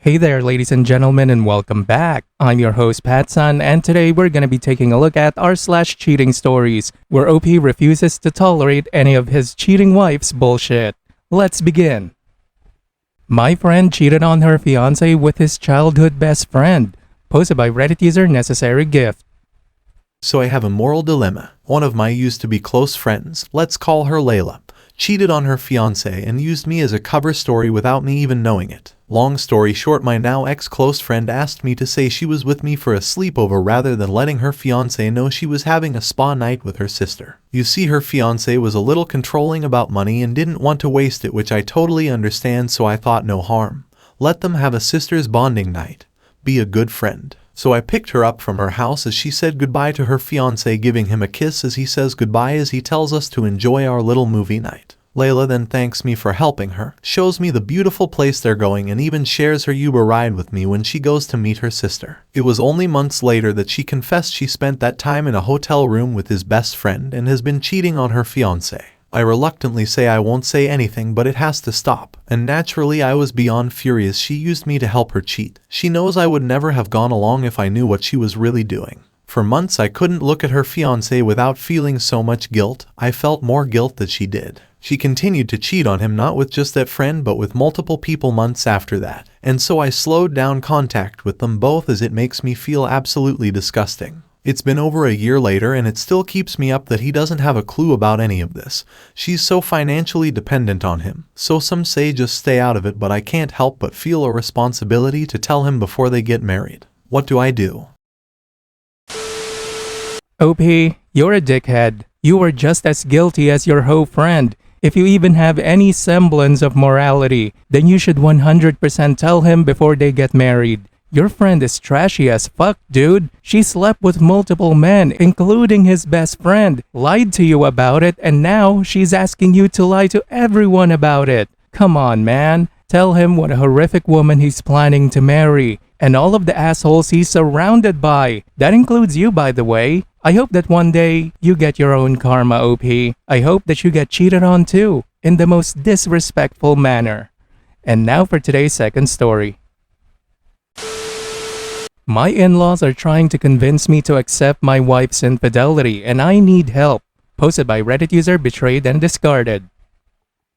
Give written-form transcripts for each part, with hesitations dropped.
Hey there, ladies and gentlemen, and welcome back. I'm your host, PattSun, and today we're going to be taking a look at r/cheating stories, where OP refuses to tolerate any of his cheating wife's bullshit. Let's begin. My friend cheated on her fiance with his childhood best friend. Posted by Reddit user Necessary Gift. So I have a moral dilemma. One of my used-to-be close friends, let's call her Layla, cheated on her fiancé and used me as a cover story without me even knowing it. Long story short, my now ex-close friend asked me to say she was with me for a sleepover rather than letting her fiancé know she was having a spa night with her sister. You see, her fiancé was a little controlling about money and didn't want to waste it, which I totally understand, so I thought no harm. Let them have a sister's bonding night. Be a good friend. So I picked her up from her house as she said goodbye to her fiancé, giving him a kiss as he says goodbye as he tells us to enjoy our little movie night. Layla then thanks me for helping her, shows me the beautiful place they're going, and even shares her Uber ride with me when she goes to meet her sister. It was only months later that she confessed she spent that time in a hotel room with his best friend and has been cheating on her fiancé. I reluctantly say I won't say anything, but it has to stop. And naturally I was beyond furious. She used me to help her cheat. She knows I would never have gone along if I knew what she was really doing. For months I couldn't look at her fiancé without feeling so much guilt. I felt more guilt than she did. She continued to cheat on him, not with just that friend but with multiple people months after that. And so I slowed down contact with them both as it makes me feel absolutely disgusting. It's been over a year later and it still keeps me up that he doesn't have a clue about any of this. She's so financially dependent on him. So some say just stay out of it, but I can't help but feel a responsibility to tell him before they get married. What do I do? OP, you're a dickhead. You are just as guilty as your hoe friend. If you even have any semblance of morality, then you should 100% tell him before they get married. Your friend is trashy as fuck, dude. She slept with multiple men, including his best friend, lied to you about it, and now she's asking you to lie to everyone about it. Come on, man. Tell him what a horrific woman he's planning to marry, and all of the assholes he's surrounded by. That includes you, by the way. I hope that one day you get your own karma, OP. I hope that you get cheated on too, in the most disrespectful manner. And now for today's second story. My in-laws are trying to convince me to accept my wife's infidelity, and I need help. Posted by Reddit user Betrayed and Discarded.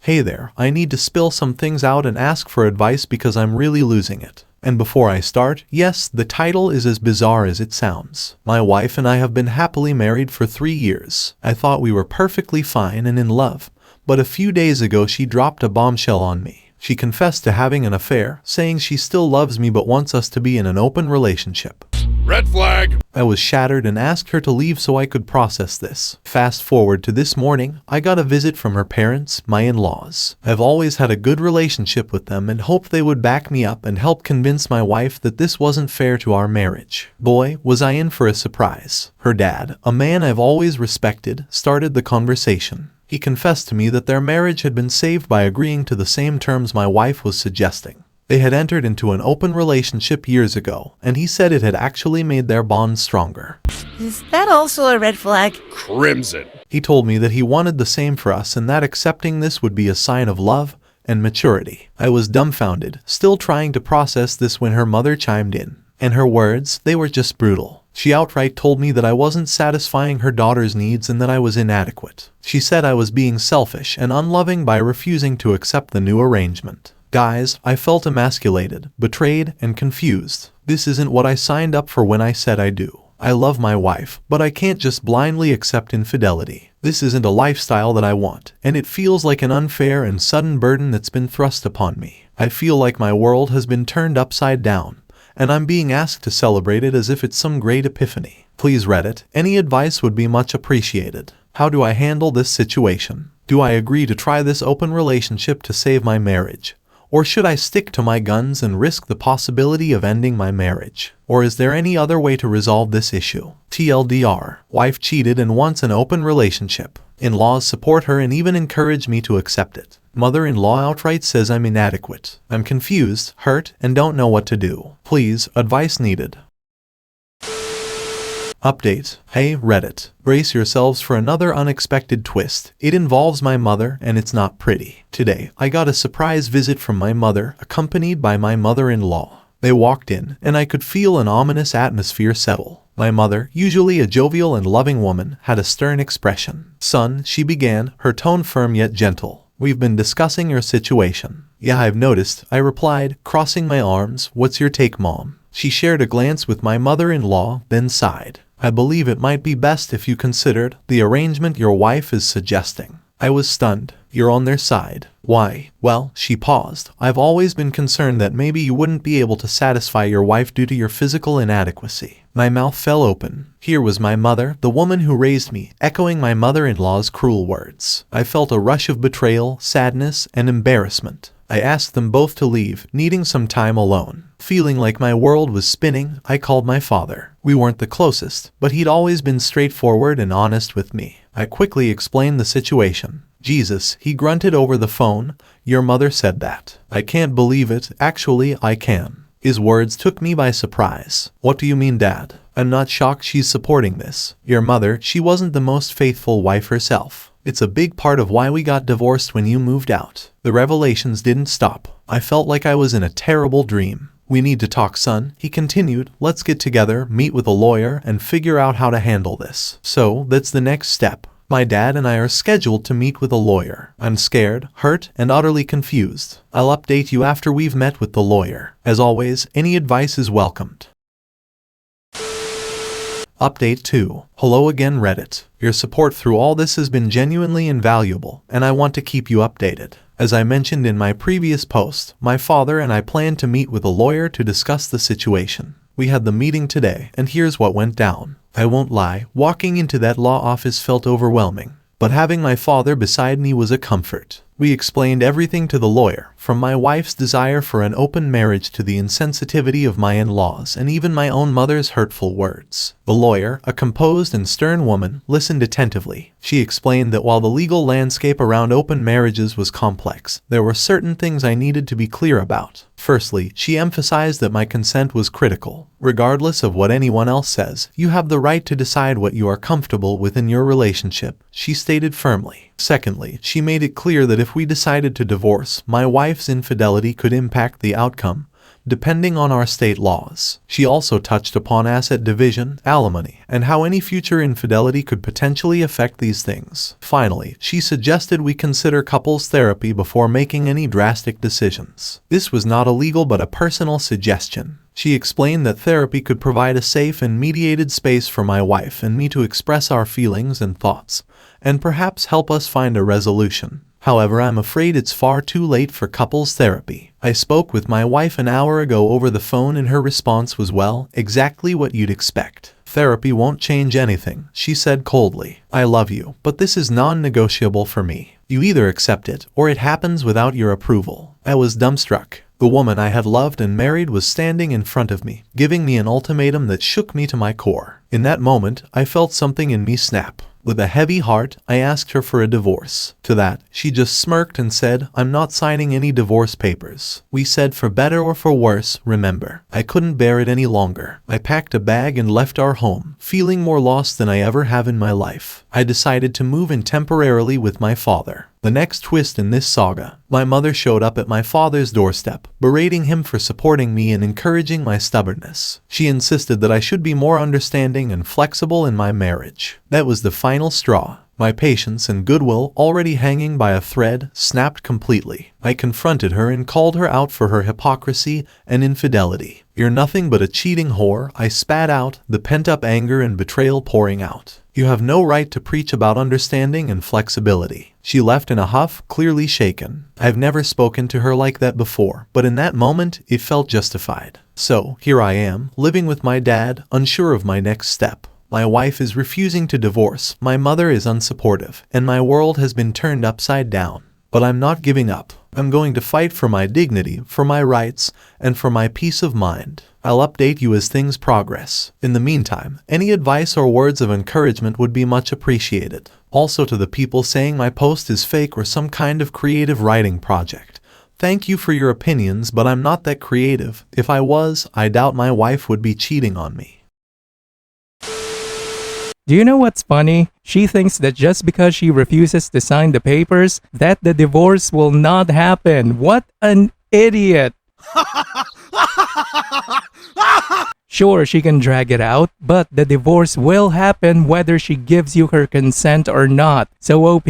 Hey there, I need to spill some things out and ask for advice because I'm really losing it. And before I start, yes, the title is as bizarre as it sounds. My wife and I have been happily married for 3 years. I thought we were perfectly fine and in love, but a few days ago she dropped a bombshell on me. She confessed to having an affair, saying she still loves me but wants us to be in an open relationship. Red flag! I was shattered and asked her to leave so I could process this. Fast forward to this morning, I got a visit from her parents, my in-laws. I've always had a good relationship with them and hoped they would back me up and help convince my wife that this wasn't fair to our marriage. Boy, was I in for a surprise. Her dad, a man I've always respected, started the conversation. He confessed to me that their marriage had been saved by agreeing to the same terms my wife was suggesting. They had entered into an open relationship years ago, and he said it had actually made their bond stronger. Is that also a red flag? Crimson. He told me that he wanted the same for us and that accepting this would be a sign of love and maturity. I was dumbfounded, still trying to process this when her mother chimed in. And her words, they were just brutal. She outright told me that I wasn't satisfying her daughter's needs and that I was inadequate. She said I was being selfish and unloving by refusing to accept the new arrangement. Guys, I felt emasculated, betrayed, and confused. This isn't what I signed up for when I said I do. I love my wife, but I can't just blindly accept infidelity. This isn't a lifestyle that I want, and it feels like an unfair and sudden burden that's been thrust upon me. I feel like my world has been turned upside down, and I'm being asked to celebrate it as if it's some great epiphany. Please Reddit, any advice would be much appreciated. How do I handle this situation? Do I agree to try this open relationship to save my marriage? Or should I stick to my guns and risk the possibility of ending my marriage? Or is there any other way to resolve this issue? TLDR, wife cheated and wants an open relationship. In-laws support her and even encourage me to accept it. Mother-in-law outright says I'm inadequate. I'm confused, hurt, and don't know what to do. Please, advice needed. Update. Hey, Reddit. Brace yourselves for another unexpected twist. It involves my mother, and it's not pretty. Today, I got a surprise visit from my mother, accompanied by my mother-in-law. They walked in, and I could feel an ominous atmosphere settle. My mother, usually a jovial and loving woman, had a stern expression. "Son," she began, her tone firm yet gentle. "We've been discussing your situation." "Yeah, I've noticed," I replied, crossing my arms. "What's your take, Mom?" She shared a glance with my mother-in-law, then sighed. "I believe it might be best if you considered the arrangement your wife is suggesting." I was stunned. "You're on their side." "Why?" "Well," she paused, "I've always been concerned that maybe you wouldn't be able to satisfy your wife due to your physical inadequacy." My mouth fell open. Here was my mother, the woman who raised me, echoing my mother-in-law's cruel words. I felt a rush of betrayal, sadness, and embarrassment. I asked them both to leave, needing some time alone. Feeling like my world was spinning, I called my father. We weren't the closest, but he'd always been straightforward and honest with me. I quickly explained the situation. "Jesus," he grunted over the phone, "your mother said that." "I can't believe it. Actually, I can." His words took me by surprise. "What do you mean, Dad?" "I'm not shocked she's supporting this. Your mother, she wasn't the most faithful wife herself. It's a big part of why we got divorced when you moved out." The revelations didn't stop. I felt like I was in a terrible dream. "We need to talk, son," he continued. "Let's get together, meet with a lawyer, and figure out how to handle this." So, that's the next step. My dad and I are scheduled to meet with a lawyer. I'm scared, hurt, and utterly confused. I'll update you after we've met with the lawyer. As always, any advice is welcomed. Update 2. Hello again, Reddit. Your support through all this has been genuinely invaluable, and I want to keep you updated. As I mentioned in my previous post, my father and I plan to meet with a lawyer to discuss the situation. We had the meeting today, and here's what went down. I won't lie, walking into that law office felt overwhelming, but having my father beside me was a comfort. We explained everything to the lawyer, from my wife's desire for an open marriage to the insensitivity of my in-laws and even my own mother's hurtful words. The lawyer, a composed and stern woman, listened attentively. She explained that while the legal landscape around open marriages was complex, there were certain things I needed to be clear about. Firstly, she emphasized that my consent was critical. Regardless of what anyone else says, you have the right to decide what you are comfortable with in your relationship, she stated firmly. Secondly, she made it clear that if we decided to divorce, my wife's infidelity could impact the outcome, depending on our state laws. She also touched upon asset division, alimony, and how any future infidelity could potentially affect these things. Finally, she suggested we consider couples therapy before making any drastic decisions. This was not illegal but a personal suggestion. She explained that therapy could provide a safe and mediated space for my wife and me to express our feelings and thoughts, and perhaps help us find a resolution. However, I'm afraid it's far too late for couples therapy. I spoke with my wife an hour ago over the phone and her response was, well, exactly what you'd expect. Therapy won't change anything, she said coldly. I love you, but this is non-negotiable for me. You either accept it, or it happens without your approval. I was dumbstruck. The woman I had loved and married was standing in front of me, giving me an ultimatum that shook me to my core. In that moment, I felt something in me snap. With a heavy heart, I asked her for a divorce. To that, she just smirked and said, I'm not signing any divorce papers. We said for better or for worse, remember. I couldn't bear it any longer. I packed a bag and left our home, feeling more lost than I ever have in my life. I decided to move in temporarily with my father. The next twist in this saga, my mother showed up at my father's doorstep, berating him for supporting me and encouraging my stubbornness. She insisted that I should be more understanding and flexible in my marriage. That was the final straw. My patience and goodwill, already hanging by a thread, snapped completely. I confronted her and called her out for her hypocrisy and infidelity. You're nothing but a cheating whore, I spat out, the pent-up anger and betrayal pouring out. You have no right to preach about understanding and flexibility. She left in a huff, clearly shaken. I've never spoken to her like that before, but in that moment, it felt justified. So, here I am, living with my dad, unsure of my next step. My wife is refusing to divorce, my mother is unsupportive, and my world has been turned upside down. But I'm not giving up. I'm going to fight for my dignity, for my rights, and for my peace of mind. I'll update you as things progress. In the meantime, any advice or words of encouragement would be much appreciated. Also to the people saying my post is fake or some kind of creative writing project. Thank you for your opinions, but I'm not that creative. If I was, I doubt my wife would be cheating on me. Do you know what's funny? She thinks that just because she refuses to sign the papers, that the divorce will not happen. What an idiot! Sure, she can drag it out, but the divorce will happen whether she gives you her consent or not. So OP,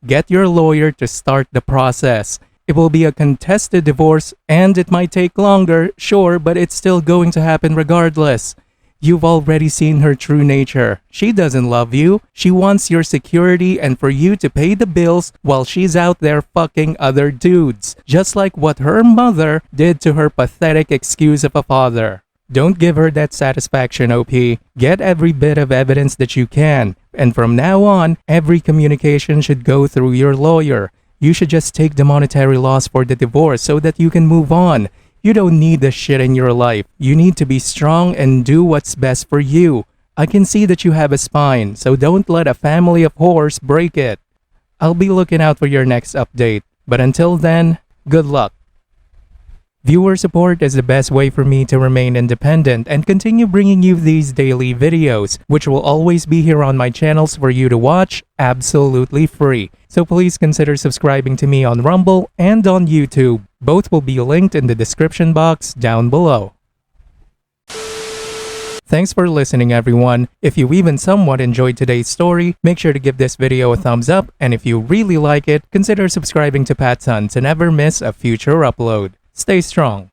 get your lawyer to start the process. It will be a contested divorce and it might take longer, sure, but it's still going to happen regardless. You've already seen her true nature. She doesn't love you. She wants your security and for you to pay the bills while she's out there fucking other dudes. Just like what her mother did to her pathetic excuse of a father. Don't give her that satisfaction, OP. Get every bit of evidence that you can. And from now on, every communication should go through your lawyer. You should just take the monetary loss for the divorce so that you can move on. You don't need this shit in your life. You need to be strong and do what's best for you. I can see that you have a spine, so don't let a family of whores break it. I'll be looking out for your next update. But until then, good luck. Viewer support is the best way for me to remain independent and continue bringing you these daily videos, which will always be here on my channels for you to watch absolutely free. So please consider subscribing to me on Rumble and on YouTube. Both will be linked in the description box down below. Thanks for listening, everyone. If you even somewhat enjoyed today's story, make sure to give this video a thumbs up, and if you really like it, consider subscribing to PattSun to never miss a future upload. Stay strong.